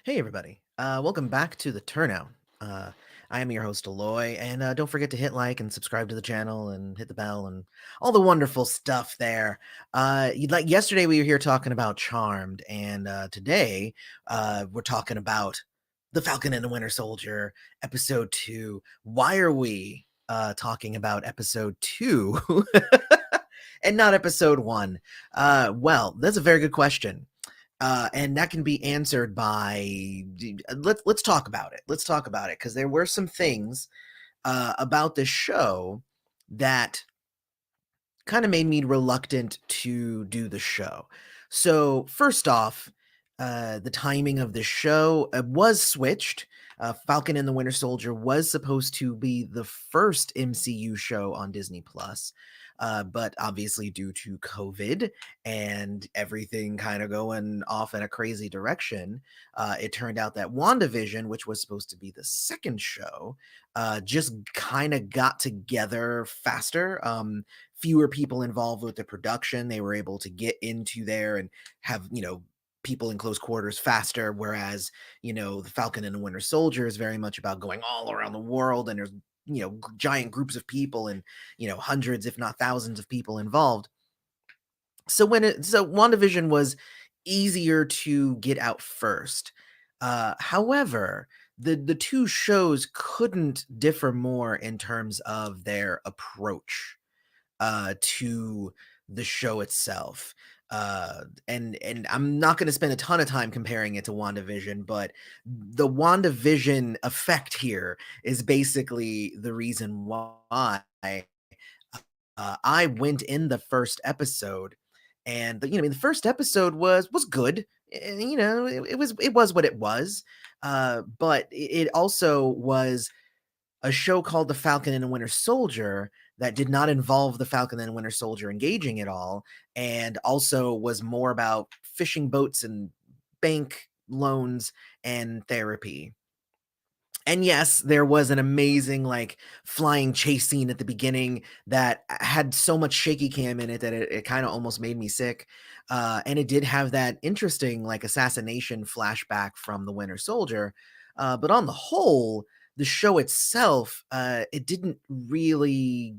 Hey, everybody. Welcome back to the Turnout. Uh, I am your host, Aloy, and don't forget to hit like and subscribe to the channel and hit the bell and all the wonderful stuff there. Like yesterday, we were here talking about Charmed, and today we're talking about The Falcon and the Winter Soldier, episode 2. Why are we talking about episode 2 and not episode 1? Well, that's a very good question. And that can be answered by let's talk about it. Let's talk about it because there were some things about this show that kind of made me reluctant to do the show. So first off, the timing of the show was switched. Falcon and the Winter Soldier was supposed to be the first MCU show on Disney Plus, but obviously due to COVID and everything kind of going off in a crazy direction, it turned out that WandaVision, which was supposed to be the second show, just kind of got together faster. Fewer people involved with the production. They were able to get into there and have, people in close quarters faster. Whereas, the Falcon and the Winter Soldier is very much about going all around the world and there's, giant groups of people and, hundreds, if not thousands of people involved. So WandaVision was easier to get out first. However, the two shows couldn't differ more in terms of their approach to the show itself. And I'm not going to spend a ton of time comparing it to WandaVision, but the WandaVision effect here is basically the reason why I went in the first episode, and the first episode was good. It was what it was. But it also was a show called The Falcon and the Winter Soldier that did not involve the Falcon and Winter Soldier engaging at all, and also was more about fishing boats and bank loans and therapy. And yes, there was an amazing like flying chase scene at the beginning that had so much shaky cam in it that it kind of almost made me sick. And it did have that interesting like assassination flashback from the Winter Soldier. But on the whole, the show itself, it didn't really,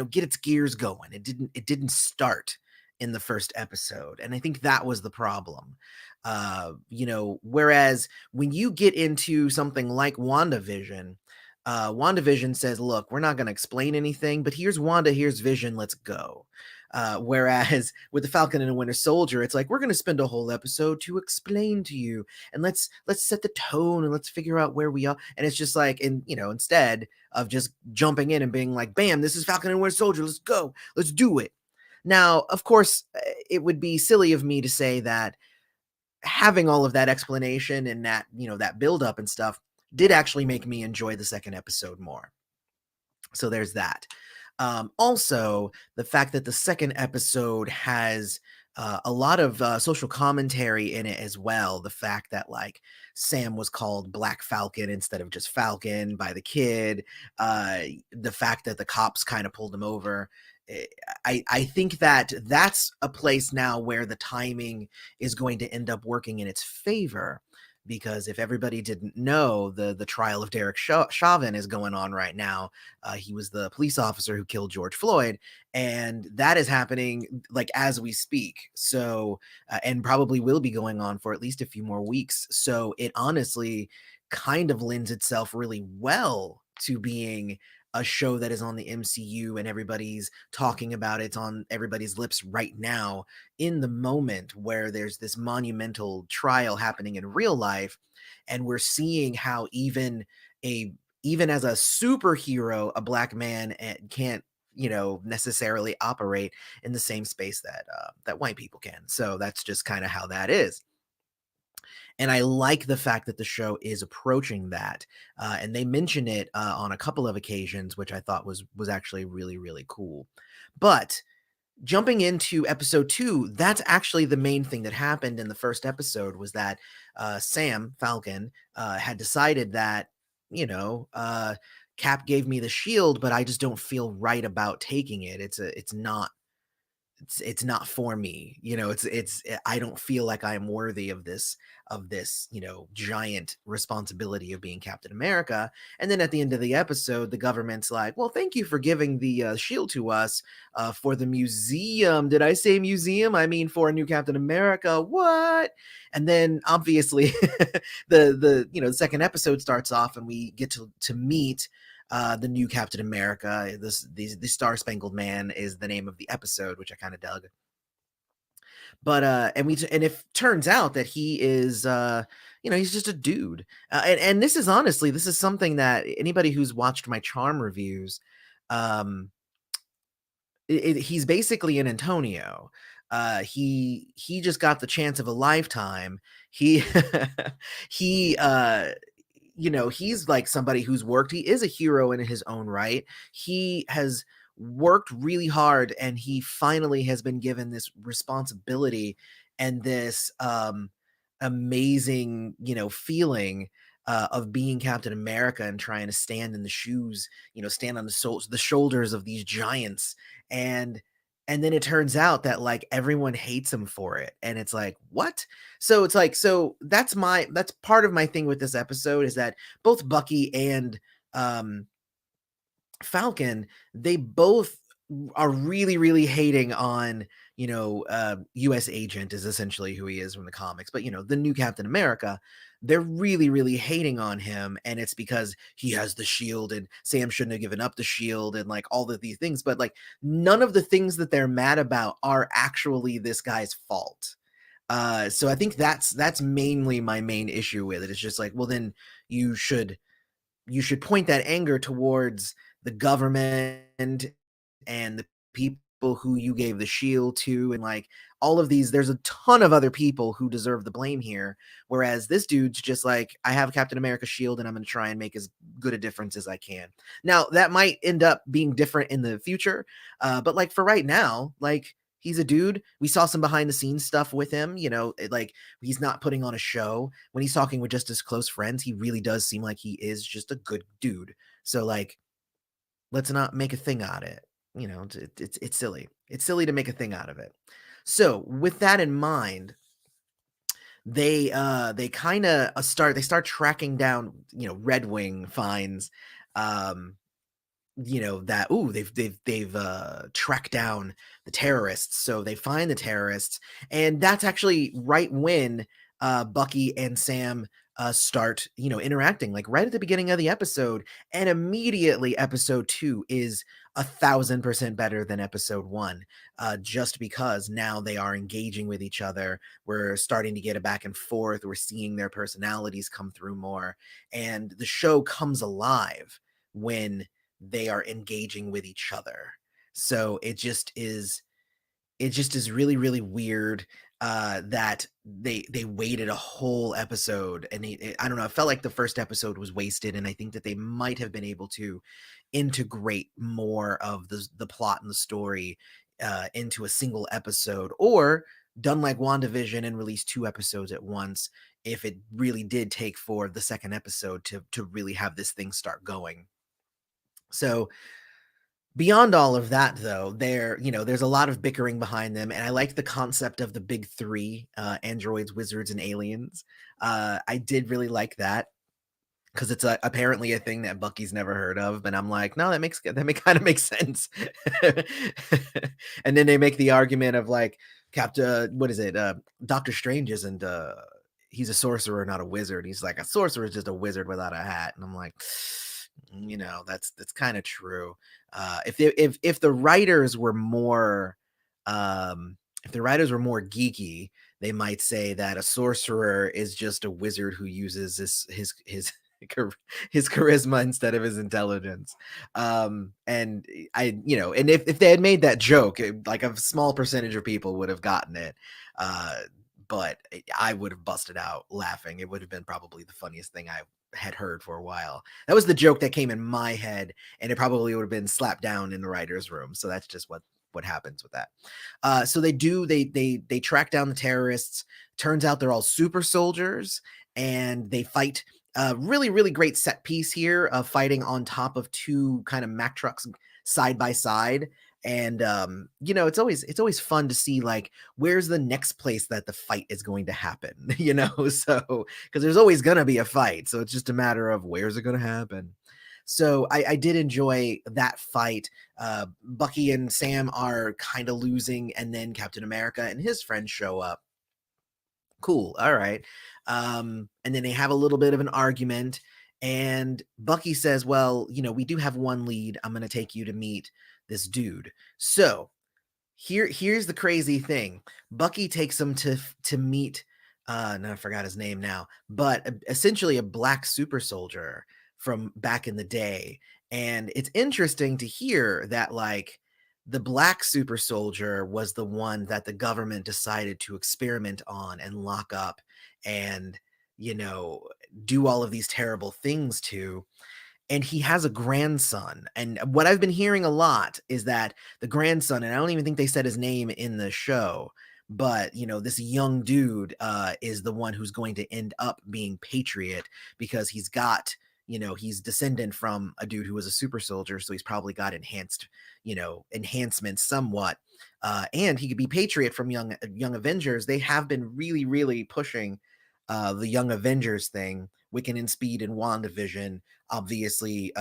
get its gears going. It didn't start in the first episode. And I think that was the problem. Whereas when you get into something like WandaVision says, look, we're not going to explain anything, but here's Wanda, here's Vision, let's go. Whereas with the Falcon and the Winter Soldier, it's like we're going to spend a whole episode to explain to you, and let's set the tone and let's figure out where we are. And it's just like, instead of just jumping in and being like, bam, this is Falcon and Winter Soldier, let's go, let's do it. Now, of course, it would be silly of me to say that having all of that explanation and that, that build up and stuff did actually make me enjoy the second episode more. So there's that. Also, the fact that the second episode has a lot of social commentary in it as well. The fact that like Sam was called Black Falcon instead of just Falcon by the kid. The fact that the cops kind of pulled him over. I think that that's a place now where the timing is going to end up working in its favor, because if everybody didn't know, the trial of Derek Chauvin is going on right now. He was the police officer who killed George Floyd, and that is happening like as we speak. So, and probably will be going on for at least a few more weeks. So it honestly kind of lends itself really well to being a show that is on the MCU and everybody's talking about it. It's on everybody's lips right now in the moment where there's this monumental trial happening in real life, and we're seeing how a even as a superhero, a black man can't necessarily operate in the same space that white people can. So that's just kind of how that is. And I like the fact that the show is approaching that, and they mention it on a couple of occasions, which I thought was actually really really cool. But jumping into episode 2, that's actually the main thing that happened in the first episode, was that Sam Falcon had decided that, Cap gave me the shield, but I just don't feel right about taking it. It's not it's not for me. I don't feel like I am worthy of this, giant responsibility of being Captain America. And then at the end of the episode, the government's like, "Well, thank you for giving the shield to us for the museum." Did I say museum? I mean for a new Captain America. What? And then obviously the second episode starts off and we get to meet the new Captain America. The Star Spangled Man is the name of the episode, which I kind of dug. But and if turns out that he is he's just a dude. And this is honestly, this is something that anybody who's watched my Charm reviews, um he's basically an Antonio. He just got the chance of a lifetime. He he he's like somebody who's worked. He is a hero in his own right. He has worked really hard and he finally has been given this responsibility and this amazing, feeling of being Captain America and trying to stand in the shoes, stand on the shoulders of these giants. And then it turns out that like everyone hates him for it. And it's like, what? So it's like, so that's part of my thing with this episode is that both Bucky and um Falcon, they both are really, really hating on, US Agent is essentially who he is from the comics, but the new Captain America, they're really, really hating on him. And it's because he has the shield and Sam shouldn't have given up the shield and like all of these things. But like none of the things that they're mad about are actually this guy's fault. So I think that's mainly my main issue with it. It's just like, well, then you should you should point that anger towards the government and the people who you gave the shield to and like all of these. There's a ton of other people who deserve the blame here, whereas this dude's just like, I have Captain America's shield and I'm going to try and make as good a difference as I can. Now that might end up being different in the future, but like for right now, like he's a dude. We saw some behind the scenes stuff with him, like he's not putting on a show. When he's talking with just his close friends, he really does seem like he is just a good dude. So like, let's not make a thing out of it. It's silly. It's silly to make a thing out of it. So with that in mind, they kind of start tracking down, Red Wing finds that, ooh, they've tracked down the terrorists. So they find the terrorists, and that's actually right when Bucky and Sam start interacting, like right at the beginning of the episode. And immediately episode 2 is 1,000% better than episode 1, just because now they are engaging with each other. We're starting to get a back and forth. We're seeing their personalities come through more, and the show comes alive when they are engaging with each other. So it just is really, really weird that they waited a whole episode. And I don't know, I felt like the first episode was wasted, and I think that they might have been able to integrate more of the plot and the story into a single episode, or done like WandaVision and release 2 episodes at once, if it really did take for the second episode to really have this thing start going. So beyond all of that, though, there's a lot of bickering behind them, and I like the concept of the big three: androids, wizards, and aliens. I did really like that because it's apparently a thing that Bucky's never heard of, but I'm like, no, kind of makes sense. And then they make the argument of like, Captain, what is it? Doctor Strange isn't. He's a sorcerer, not a wizard. He's like, a sorcerer is just a wizard without a hat, and I'm like, that's kind of true. If the writers were more, if the writers were more geeky, they might say that a sorcerer is just a wizard who uses his his charisma instead of his intelligence. And and if they had made that joke, like a small percentage of people would have gotten it. But I would have busted out laughing. It would have been probably the funniest thing I had heard for a while. That was the joke that came in my head, and it probably would have been slapped down in the writer's room. So that's just what happens with that. So they track down the terrorists. Turns out they're all super soldiers, and they fight. Really, really great set piece here of fighting on top of 2 kind of Mack trucks side by side. And it's always fun to see like where's the next place that the fight is going to happen, so because there's always gonna be a fight, so it's just a matter of where's it gonna happen. So I did enjoy that fight. Bucky and Sam are kind of losing, and then Captain America and his friends show up. Cool. All right. And then they have a little bit of an argument. And Bucky says, well, we do have one lead. I'm going to take you to meet this dude. So here's the crazy thing. Bucky takes him to meet no, I forgot his name now, but essentially a black super soldier from back in the day. And it's interesting to hear that like the black super soldier was the one that the government decided to experiment on and lock up and you know do all of these terrible things to. And he has a grandson. And what I've been hearing a lot is that the grandson, and I don't even think they said his name in the show, but this young dude is the one who's going to end up being Patriot because he's descendant from a dude who was a super soldier, so he's probably got enhancements somewhat. And he could be Patriot from Young Avengers. They have been really, really pushing the Young Avengers thing, Wiccan and Speed and WandaVision. Obviously,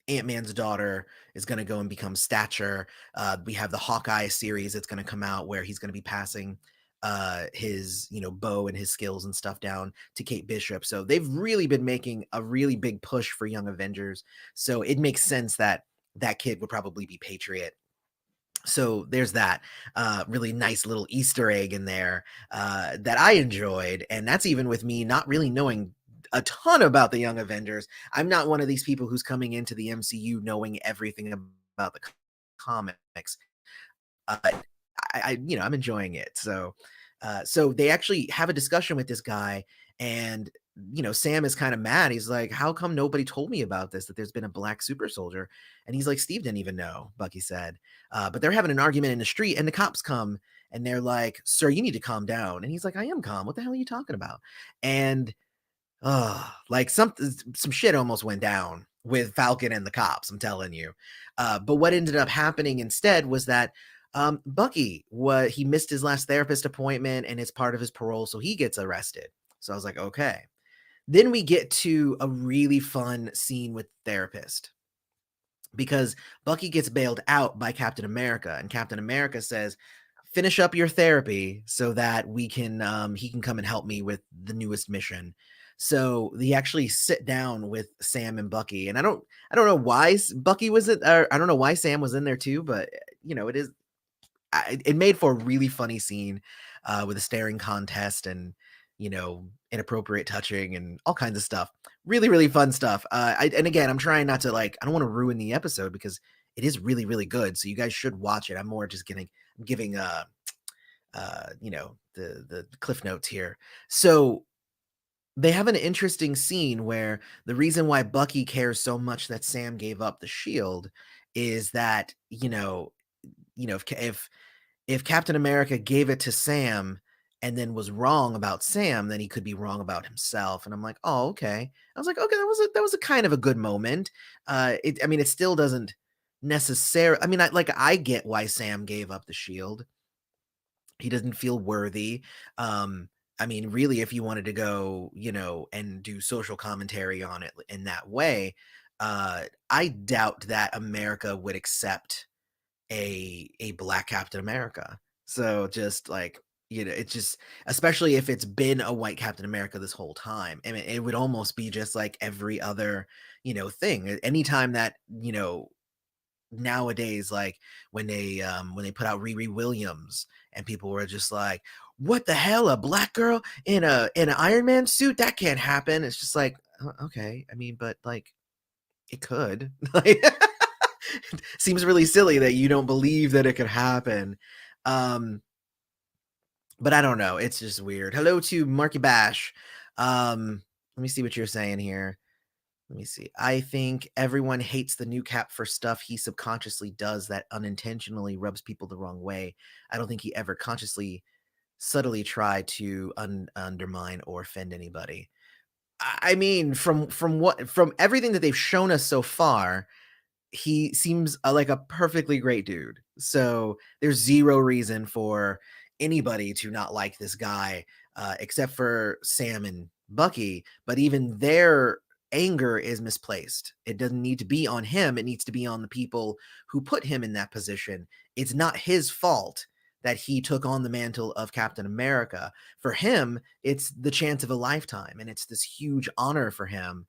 Ant-Man's daughter is going to go and become Stature. We have the Hawkeye series that's going to come out where he's going to be passing his bow and his skills and stuff down to Kate Bishop. So they've really been making a really big push for Young Avengers. So it makes sense that that kid would probably be Patriot. So there's that really nice little Easter egg in there that I enjoyed. And that's even with me not really knowing a ton about the Young Avengers. I'm not one of these people who's coming into the MCU knowing everything about the comics. I'm enjoying it. So they actually have a discussion with this guy, and Sam is kind of mad. He's like, "How come nobody told me about this? That there's been a black super soldier?" And he's like, "Steve didn't even know." Bucky said, but they're having an argument in the street, and the cops come, and they're like, "Sir, you need to calm down." And he's like, "I am calm. What the hell are you talking about?" And like some shit almost went down with Falcon and the cops, I'm telling you. But what ended up happening instead was that Bucky, he missed his last therapist appointment and it's part of his parole, so he gets arrested. So I was like, okay. Then we get to a really fun scene with the therapist because Bucky gets bailed out by Captain America, and Captain America says, "Finish up your therapy so that he can come and help me with the newest mission." So they actually sit down with Sam and Bucky, and I don't know why Bucky was it, or I don't know why Sam was in there too, but it is it made for a really funny scene with a staring contest and inappropriate touching and all kinds of stuff. Really, really fun stuff. And again, I'm trying not to I don't want to ruin the episode because it is really, really good. So you guys should watch it. I'm more just giving the cliff notes here. So they have an interesting scene where the reason why Bucky cares so much that Sam gave up the shield is that if Captain America gave it to Sam and then was wrong about Sam, then he could be wrong about himself. And I'm like, oh, okay. I was like, okay, that was a kind of a good moment. It still doesn't necessarily. I get why Sam gave up the shield. He doesn't feel worthy. Really, if you wanted to go, and do social commentary on it in that way, I doubt that America would accept a black Captain America. So just it's just, especially if it's been a white Captain America this whole time. I mean, it would almost be just like every other, thing. Anytime that, nowadays, like when they put out Riri Williams and people were just like, what the hell, a black girl in an Iron Man suit? That can't happen. It's just like, okay. But like it could. Like seems really silly that you don't believe that it could happen. But I don't know. It's just weird. Hello to Marky Bash. Let me see what you're saying here. Let me see. I think everyone hates the new Cap for stuff he subconsciously does that unintentionally rubs people the wrong way. I don't think he ever consciously, subtly tried to undermine or offend anybody. From everything that they've shown us so far, he seems like a perfectly great dude. So there's zero reason for anybody to not like this guy, except for Sam and Bucky. But even their anger is misplaced. It doesn't need to be on him, it needs to be on the people who put him in that position. It's not his fault that he took on the mantle of Captain America. For him, it's the chance of a lifetime, and it's this huge honor for him.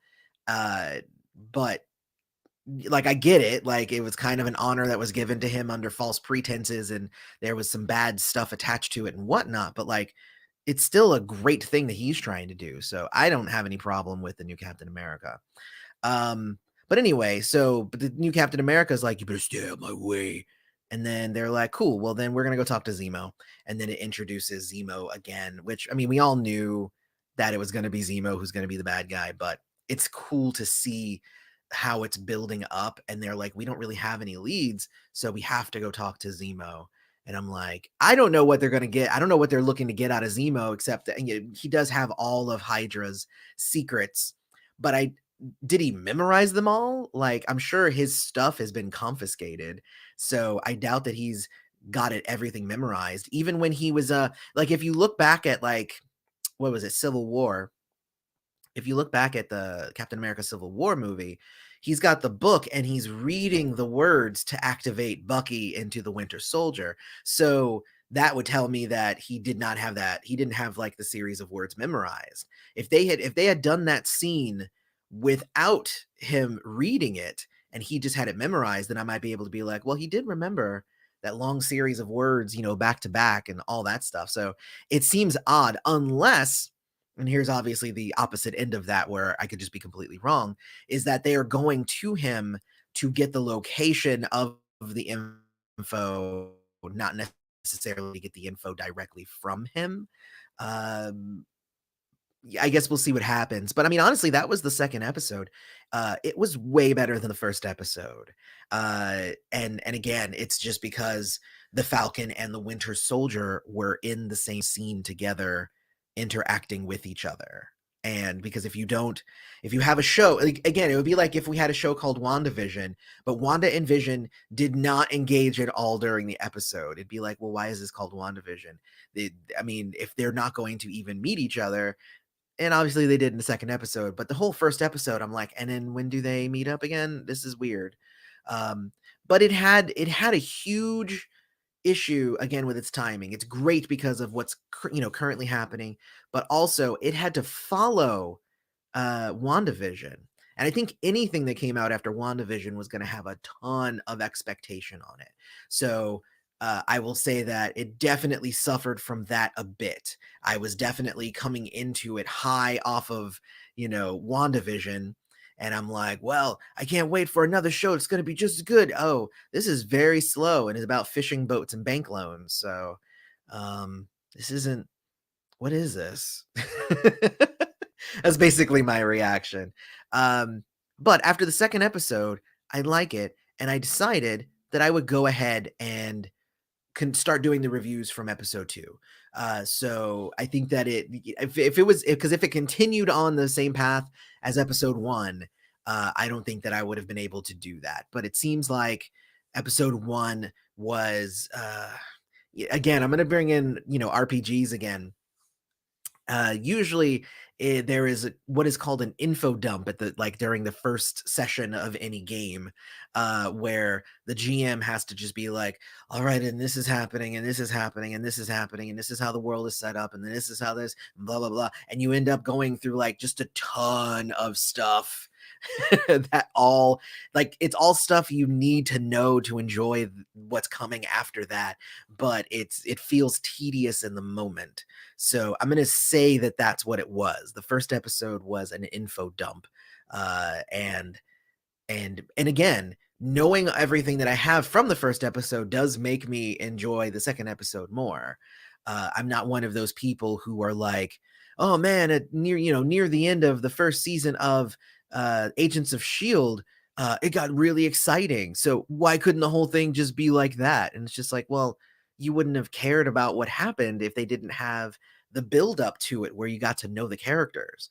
But like, I get it, like, it was kind of an honor that was given to him under false pretenses, and there was some bad stuff attached to it and whatnot, but, like, it's still a great thing that he's trying to do, so I don't have any problem with the new Captain America. Um, but anyway, but the new Captain America is like, "You better stay out my way." And then they're like, "Cool, well, then we're gonna go talk to Zemo." And then it introduces Zemo again, which, I mean, we all knew that it was gonna be Zemo who's gonna be the bad guy, but it's cool to see how it's building up. And they're like, "We don't really have any leads, so we have to go talk to Zemo." And I'm like, I don't know what they're gonna get. I don't know what they're looking to get out of Zemo, except that, you know, he does have all of Hydra's secrets, but I did he memorize them all? Like, I'm sure his stuff has been confiscated, so I doubt that he's got everything memorized. Even when he was, like, if you look back at, like, what was it, Civil War, if you look back at the Captain America Civil War movie, he's got the book and he's reading the words to activate Bucky into the Winter Soldier. So that would tell me that he did not have that. He didn't have like the series of words memorized. If they had done that scene without him reading it and he just had it memorized, then I might be able to be like, well, he did remember that long series of words, you know, back to back and all that stuff. So it seems odd unless, and here's obviously the opposite end of that where I could just be completely wrong, is that they are going to him to get the location of the info, not necessarily get the info directly from him. Um, I guess we'll see what happens. But I mean, honestly, that was the second episode. It was way better than the first episode. And again, it's just because the Falcon and the Winter Soldier were in the same scene together, interacting with each other. And because if you have a show, like, again, it would be like if we had a show called WandaVision, but Wanda and Vision did not engage at all during the episode. It'd be like, well, why is this called WandaVision? I mean, if they're not going to even meet each other, and obviously they did in the second episode, but the whole first episode, I'm like, and then when do they meet up again? This is weird. Um, but it had a huge issue again with its timing. It's great because of what's currently happening, but also it had to follow WandaVision. And I think anything that came out after WandaVision was going to have a ton of expectation on it. So I will say that it definitely suffered from that a bit. I was definitely coming into it high off of, WandaVision. And I'm like, well, I can't wait for another show. It's going to be just as good. Oh, this is very slow and is about fishing boats and bank loans. So this isn't, what is this? That's basically my reaction. Um, but after the second episode, I like it, and I decided that I would go ahead and can start doing the reviews from episode 2. So I think that if it was, because if it continued on the same path as episode 1, I don't think that I would have been able to do that. But it seems like episode 1 was, again, I'm going to bring in, RPGs again. Usually there is what is called an info dump at the like during the first session of any game, where the GM has to just be like, all right, and this is happening, and this is happening, and this is happening, and this is how the world is set up, and then this is how this blah blah blah, and you end up going through like just a ton of stuff that all, like, it's all stuff you need to know to enjoy what's coming after that, but it feels tedious in the moment. So I'm gonna say that that's what it was. The first episode was an info dump, and again, knowing everything that I have from the first episode does make me enjoy the second episode more. I'm not one of those people who are like, oh man, near the end of the first season of Agents of Shield, it got really exciting. So why couldn't the whole thing just be like that? And it's just like, well, you wouldn't have cared about what happened if they didn't have the build up to it where you got to know the characters.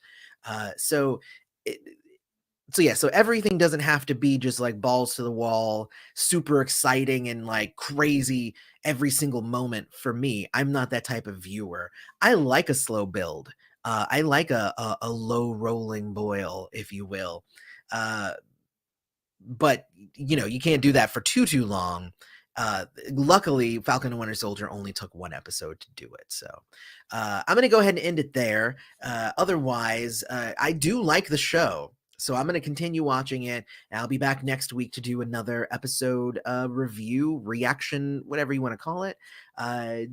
So it, So yeah, so everything doesn't have to be just like balls to the wall, super exciting and like crazy every single moment for me. I'm not that type of viewer. I like a slow build. I like a low rolling boil, if you will. Uh, but you can't do that for too long. Luckily, Falcon and Winter Soldier only took one episode to do it, so I'm gonna go ahead and end it there. Otherwise, I do like the show, so I'm gonna continue watching it. And I'll be back next week to do another episode review, reaction, whatever you want to call it.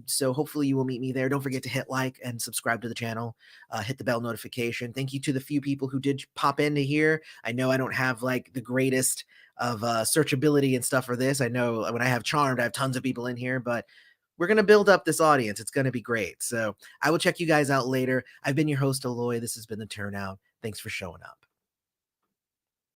So hopefully you will meet me there. Don't forget to hit like and subscribe to the channel. Hit the bell notification. Thank you to the few people who did pop into here. I know I don't have like the greatest of searchability and stuff for this. I know when I have Charmed, I have tons of people in here, but we're going to build up this audience. It's going to be great. So I will check you guys out later. I've been your host, Aloy. This has been the Turnout. Thanks for showing up.